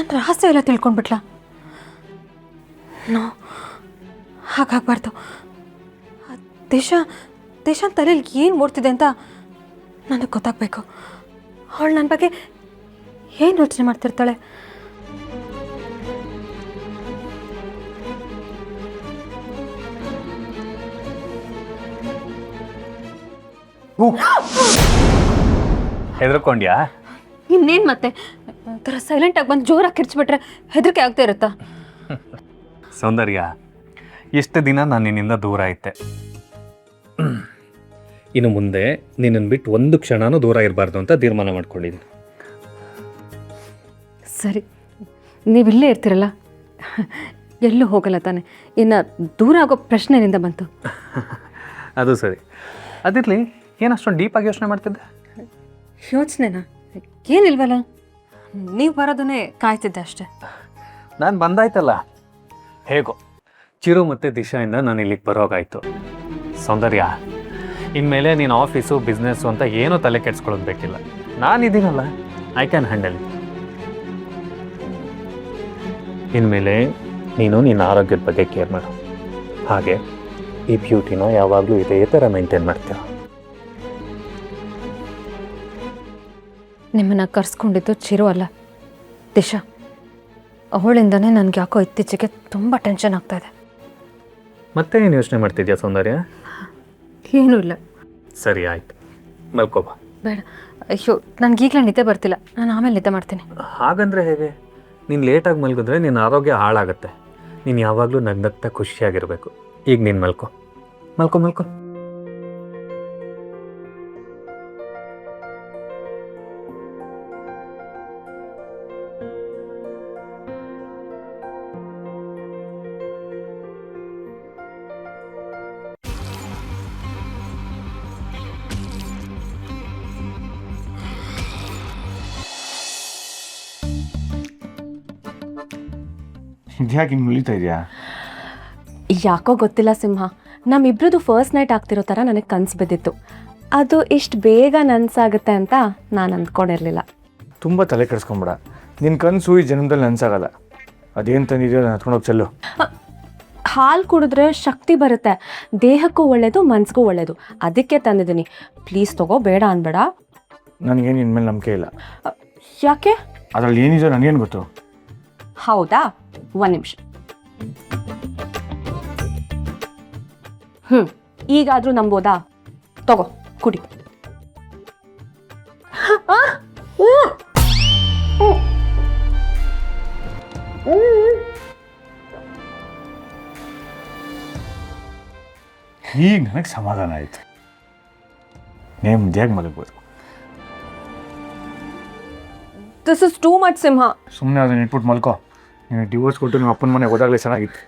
ನನ್ನ ರಹಸ್ಯ ಎಲ್ಲ ತಿಳ್ಕೊಂಡ್ಬಿಟ್ಲ. ನೋ, ಹಾಗಾಗಬಾರ್ದು. ದೇಶಾನ್ ತಲೆಯಲ್ಲಿ ಏನು ಓಡ್ತಿದೆ ಅಂತ ನನಗೆ ಗೊತ್ತಾಗಬೇಕು. ಅವಳು ನನ್ನ ಬಗ್ಗೆ ಏನು ಯೋಚನೆ ಮಾಡ್ತಿರ್ತಾಳೆ? ಹೆದರ್ಕೊಂಡ್ಯಾ? ಇನ್ನೇನು ಮತ್ತೆ ಒಂಥರ ಸೈಲೆಂಟಾಗಿ ಬಂದು ಜೋರಾಗಿ ಕಿರ್ಚ್ಬಿಟ್ರೆ ಹೆದರಿಕೆ ಆಗ್ತಾ ಇರುತ್ತಾ? ಸೌಂದರ್ಯ, ಎಷ್ಟು ದಿನ ನಾನು ನಿನ್ನಿಂದ ದೂರ ಐತೆ. ಇನ್ನು ಮುಂದೆ ನಿನ್ನನ್ನು ಬಿಟ್ಟು ಒಂದು ಕ್ಷಣನೂ ದೂರ ಇರಬಾರ್ದು ಅಂತ ತೀರ್ಮಾನ ಮಾಡ್ಕೊಂಡಿದ್ದೀನಿ. ಸರಿ, ನೀವಿಲ್ಲೇ ಇರ್ತೀರಲ್ಲ, ಎಲ್ಲೂ ಹೋಗಲ್ಲ ತಾನೆ. ಇನ್ನು ದೂರ ಆಗೋ ಪ್ರಶ್ನೆಯಿಂದ ಬಂತು. ಅದು ಸರಿ. ಅದಿರಲಿ, ಏನು ಅಷ್ಟೊಂದು ಡೀಪಾಗಿ ಯೋಚನೆ ಮಾಡ್ತಿದ್ದೆ? ಯೋಚನೆನಾ? ಏನಿಲ್ವಲ್ಲ, ನೀವು ಬರೋದನ್ನೇ ಕಾಯ್ತಿದ್ದೆ ಅಷ್ಟೆ. ನಾನು ಬಂದಾಯ್ತಲ್ಲ, ಹೇಗೋ ಚಿರು ಮತ್ತು ದಿಶಾಯಿಂದ ನಾನು ಇಲ್ಲಿಗೆ ಬರೋಗಾಯ್ತು. ಸೌಂದರ್ಯ, ಇನ್ಮೇಲೆ ನೀನು ಆಫೀಸು ಬಿಸ್ನೆಸ್ಸು ಅಂತ ಏನೂ ತಲೆ ಕೆಡ್ಸ್ಕೊಳ್ಳೋದು ಬೇಕಿಲ್ಲ. ನಾನಿದ್ದೀನಲ್ಲ, ಐ ಕ್ಯಾನ್ ಹ್ಯಾಂಡಲ್. ಇನ್ಮೇಲೆ ನೀನು ನಿನ್ನ ಆರೋಗ್ಯದ ಬಗ್ಗೆ ಕೇರ್ ಮಾಡು. ಹಾಗೆ ಈ ಬ್ಯೂಟಿನ ಯಾವಾಗಲೂ ಇದೇ ಥರ ಮೇಂಟೈನ್ ಮಾಡ್ತೀಯ. ನಿಮ್ಮನ್ನು ಕರ್ಸ್ಕೊಂಡಿದ್ದು ಚಿರು ಅಲ್ಲ, ದಿಶಾ. ಅವಳಿಂದನೇ ನನಗೆ ಯಾಕೋ ಇತ್ತೀಚೆಗೆ ತುಂಬ ಟೆನ್ಷನ್ ಆಗ್ತಾ ಇದೆ. ಮತ್ತೆ ಏನು ಯೋಚನೆ ಮಾಡ್ತಿದ್ಯಾ ಸೌಂದರ್ಯ? ಏನೂ ಇಲ್ಲ. ಸರಿ, ಆಯಿತು, ಮಲ್ಕೋಬಾ. ಬೇಡ, ಅಯ್ಯೋ, ನನಗೀಗಲೇ ನಿದ್ದೆ ಬರ್ತಿಲ್ಲ. ನಾನು ಆಮೇಲೆ ನಿದ್ದೆ ಮಾಡ್ತೀನಿ. ಹಾಗಂದ್ರೆ ಹೇಗೆ? ನೀನು ಲೇಟಾಗಿ ಮಲ್ಗಿದ್ರೆ ನಿನ್ನ ಆರೋಗ್ಯ ಹಾಳಾಗುತ್ತೆ. ನೀನು ಯಾವಾಗಲೂ ನಗ್ನಗ್ತಾ ಖುಷಿಯಾಗಿರಬೇಕು. ಈಗ ನೀನು ಮಲ್ಕೋ ಮಲ್ಕೋ ಮಲ್ಕೋ. ಇದ್ಯಾಕೆ ಹಿಂಗೆ ಮುಳಿತಾ ಇದೆಯಾ? ಯಾಕೋ ಗೊತ್ತಿಲ್ಲ ಸಿಂಹ, ನಮ್ಮಿಬ್ರದ್ದು ಫಸ್ಟ್ ನೈಟ್ ಆಗ್ತಿರೋ ಥರ ನನಗೆ ಕನಸು ಬಿದ್ದಿತ್ತು. ಅದು ಇಷ್ಟು ಬೇಗ ನನಸಾಗುತ್ತೆ ಅಂತ ನಾನು ಅಂದ್ಕೊಂಡಿರಲಿಲ್ಲ. ತುಂಬ ತಲೆ ಕೆಡಿಸ್ಕೊಂಬೇಡ. ನಿನ್ನ ಕನಸು ಈ ಜನ್ಮದಲ್ಲಿ ನನಸಾಗಲ್ಲ. ಅದೇನು ತಂದಿದೆಯೋ ನಾನು ಹತ್ಕೊಂಡೋಗಿ ಚೆಲ್ಲು. ಹಾಲು ಕುಡಿದ್ರೆ ಶಕ್ತಿ ಬರುತ್ತೆ, ದೇಹಕ್ಕೂ ಒಳ್ಳೆಯದು, ಮನ್ಸಿಗೂ ಒಳ್ಳೆಯದು. ಅದಕ್ಕೆ ತಂದಿದ್ದೀನಿ. ಪ್ಲೀಸ್ ತಗೋ, ಬೇಡ ಅನ್ಬೇಡ. ನನಗೇನು ನಿನ್ನ ಮೇಲೆ ನಂಬಿಕೆ ಇಲ್ಲ. ಯಾಕೆ? ಅದರಲ್ಲಿ ಏನಿದೆ ನನಗೇನು ಗೊತ್ತು? ಹೌದಾ, ಒಂದು ನಿಮಿಷ. ಈಗಾದರೂ ನಂಬೋದಾ? ತಗೋ, ಕುಡಿ. ಈಗ ನನಗೆ ಸಮಾಧಾನ ಆಯಿತು. ನೇಮ್ದಿಯಾಗಿ ಮಲಗ್ಬೋದು. ದಿಸ್ ಇಸ್ ಟೂ ಮಚ್ ಸಿಂಹ. ಸುಮ್ಮನೆ ಅದನ್ನ ಇಟ್ಬಿಟ್ಟು ಮಲ್ಕೋ. ನೀನು ಡಿವೋರ್ಸ್ ಕೊಟ್ಟು ನಿಮ್ಮ ಅಪ್ಪನ ಮನೆಗೆ ಹೋದಾಗಲೇ ಚೆನ್ನಾಗಿತ್ತು.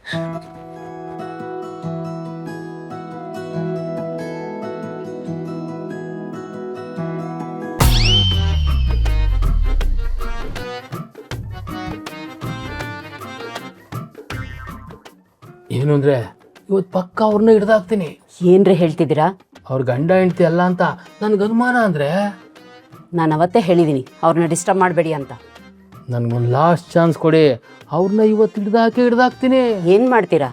ಏನು ಅಂದರೆ ಇವತ್ತು ಪಕ್ಕ ಅವ್ರನ್ನ ಹಿಡ್ದಾಕ್ತೀನಿ. ಏನ್ರಿ ಹೇಳ್ತಿದ್ದೀರಾ? ಅವ್ರ ಗಂಡ ಹೆಂಡ್ತಿ ಅಲ್ಲ ಅಂತ ನನಗೆ ಅನುಮಾನ ಅಂದರೆ ನಾನು ಅವತ್ತೇ ಹೇಳಿದ್ದೀನಿ ಅವ್ರನ್ನ ಡಿಸ್ಟರ್ಬ್ ಮಾಡಬೇಡಿ ಅಂತ. ನನಗೊಂದು ಲಾಸ್ಟ್ ಚಾನ್ಸ್ ಕೊಡಿ, ಅವ್ರನ್ನ ಇವತ್ತು ಹಿಡ್ದಾಕ್ತೀನಿ. ಏನು ಮಾಡ್ತೀರಾ?